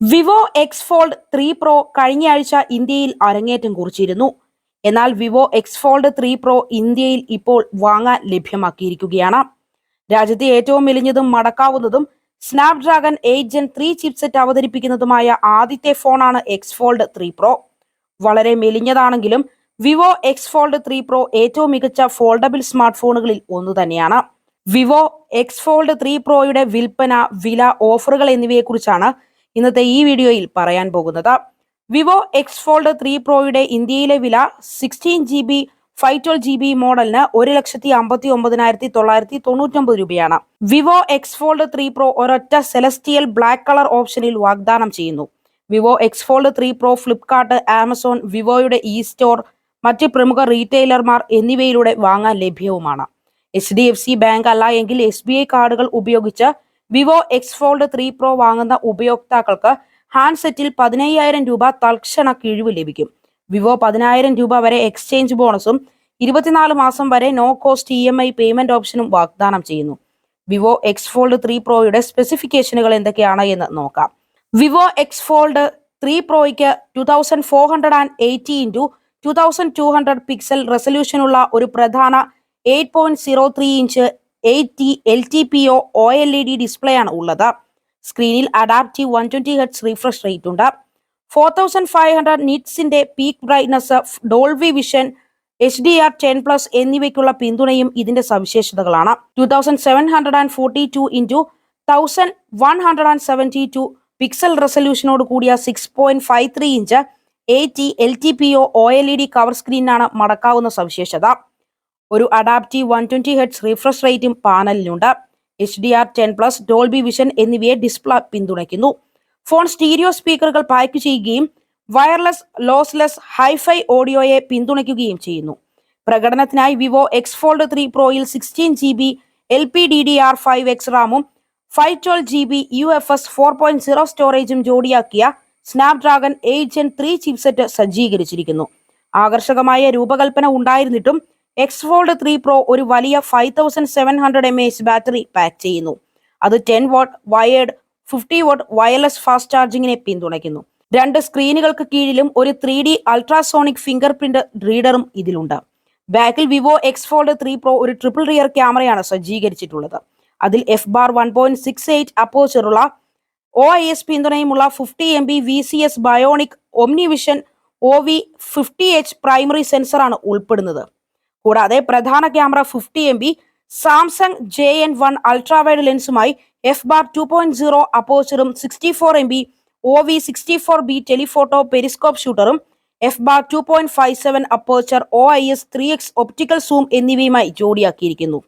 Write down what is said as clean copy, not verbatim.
Vivo X Fold 3 pro കഴിഞ്ഞയാഴ്ച ഇന്ത്യയിൽ അരങ്ങേറ്റം കുറിച്ചിരുന്നു. എന്നാൽ വിവോ എക്സ് ഫോൾഡ് 3 പ്രോ ഇന്ത്യയിൽ ഇപ്പോൾ വാങ്ങാൻ ലഭ്യമാക്കിയിരിക്കുകയാണ്. രാജ്യത്തെ ഏറ്റവും മെലിഞ്ഞതും മടക്കാവുന്നതും സ്നാപ്ഡ്രാഗൺ 8 Gen 3 ചിപ്സെറ്റ് അവതരിപ്പിക്കുന്നതുമായ ആദ്യത്തെ ഫോണാണ് എക്സ് ഫോൾഡ് 3 പ്രോ. വളരെ മെലിഞ്ഞതാണെങ്കിലും വിവോ എക്സ് ഫോൾഡ് 3 പ്രോ ഏറ്റവും മികച്ച ഫോൾഡബിൾ സ്മാർട്ട് ഫോണുകളിൽ ഒന്ന് തന്നെയാണ്. വിവോ എക്സ് ഫോൾഡ് 3 പ്രോയുടെ വിൽപ്പന, വില, ഓഫറുകൾ എന്നിവയെക്കുറിച്ചാണ് ഇന്നത്തെ ഈ വീഡിയോയിൽ പറയാൻ പോകുന്നത്. വിവോ എക്സ് ഫോൾഡ് 3 പ്രോയുടെ ഇന്ത്യയിലെ വില 16GB 512GB മോഡലിന് 1,59,999 രൂപയാണ്. വിവോ എക്സ് ഫോൾഡ് 3 പ്രോ ഒരൊറ്റ സെലസ്റ്റിയൽ ബ്ലാക്ക് കളർ ഓപ്ഷനിൽ വാഗ്ദാനം ചെയ്യുന്നു. Vivo X Fold 3 Pro Flipkart, Amazon, വിവോയുടെ ഇ സ്റ്റോർ, മറ്റ് പ്രമുഖ റീറ്റെയിലർമാർ എന്നിവയിലൂടെ വാങ്ങാൻ ലഭ്യവുമാണ്. HDFC ബാങ്ക് അല്ല എങ്കിൽ SBI കാർഡുകൾ ഉപയോഗിച്ച് വിവോ എക്സ് ഫോൾഡ് 3 പ്രോ വാങ്ങുന്ന ഉപയോക്താക്കൾക്ക് ഹാൻഡ്സെറ്റിൽ 15,000 രൂപ തൽക്ഷണ കിഴിവ് ലഭിക്കും. വിവോ 10,000 രൂപ വരെ എക്സ്ചേഞ്ച് ബോണസും 24 മാസം വരെ നോ കോസ്റ്റ് EMI പേയ്മെന്റ് ഓപ്ഷനും വാഗ്ദാനം ചെയ്യുന്നു. വിവോ എക്സ് ഫോൾഡ് 3 പ്രോയുടെ സ്പെസിഫിക്കേഷനുകൾ എന്തൊക്കെയാണ് എന്ന് നോക്കാം. വിവോ എക്സ് ഫോൾഡ് 3 പ്രോയ്ക്ക് 2480x2200 പിക്സൽ റെസൊല്യൂഷനുള്ള ഒരു പ്രധാന 8.03 inch 8T LTPO OLED display ആണ് ഉള്ളത്. സ്ക്രീനിൽ അഡാപ്റ്റീവ് 120 Hz റിഫ്രഷ് റേറ്റ് ഉണ്ട്. 4500 നിറ്റ്സിന്റെ peak brightness, Dolby Vision, HDR10+ എന്നിവയ്ക്കുള്ള പിന്തുണയും ഇതിന്റെ സവിശേഷതകളാണ്. 2700x1172 പിക്സൽ റെസൊല്യൂഷനോട് കൂടിയ 6.53 inch 8T LTPO OLED cover സ്ക്രീനാണ് മടക്കാവുന്ന സവിശേഷത. ഒരു അഡാപ്റ്റീവ് 120 Hz റിഫ്രഷ് റേറ്റും പാനലിനുണ്ട്. HDR10+, ഡോൾബി വിഷൻ എന്നിവയെ ഡിസ്പ്ലേ പിന്തുണയ്ക്കുന്നു. ഫോൺ സ്റ്റീരിയോ സ്പീക്കറുകൾ പാക്ക് ചെയ്യുകയും വയർലെസ്, ലോസ്ലെസ്, ഹൈഫൈ ഓഡിയോയെ പിന്തുണയ്ക്കുകയും ചെയ്യുന്നു. പ്രകടനത്തിനായി വിവോ എക്സ് ഫോൾഡ് 3 പ്രോയിൽ 16GB LPDDR5X റാമും 512GB UFS 4.0 സ്റ്റോറേജും ജോഡിയാക്കിയ സ്നാപ്ഡ്രാഗൺ 8 Gen 3 ചിപ്സെറ്റ് സജ്ജീകരിച്ചിരിക്കുന്നു. ആകർഷകമായ രൂപകൽപ്പന ഉണ്ടായിരുന്നിട്ടും എക്സ് ഫോൾഡ് 3 പ്രോ ഒരു വലിയ 5700 mAh ബാറ്ററി പാക്ക് ചെയ്യുന്നു. അത് 10W wired, 50W wireless fast ചാർജിങ്ങിനെ പിന്തുണയ്ക്കുന്നു. 2 സ്ക്രീനുകൾക്ക് കീഴിലും ഒരു 3D അൾട്രാസോണിക് ഫിംഗർ പ്രിന്റ് റീഡറും ഇതിലുണ്ട്. ബാക്കിൽ വിവോ എക്സ് ഫോൾഡ് 3 പ്രോ ഒരു ട്രിപ്പിൾ റിയർ ക്യാമറയാണ് സജ്ജീകരിച്ചിട്ടുള്ളത്. അതിൽ f1.68 അപ്പോച്ചറുള്ള OIS പിന്തുണയുമുള്ള 50MP VCS bionic OmniVision OV50H primary സെൻസറാണ് ഉൾപ്പെടുന്നത്. കൂടാതെ പ്രധാന camera 50MP Samsung JN1 ultrawide ലെൻസുമായി f2.0 അപ്പോച്ചറും 64MP OV64B ടെലിഫോട്ടോ പെരിസ്കോപ്പ് ഷൂട്ടറും f2.57 aperture OIS 3x optical zoom എന്നിവയുമായി ജോഡിയാക്കിയിരിക്കുന്നു.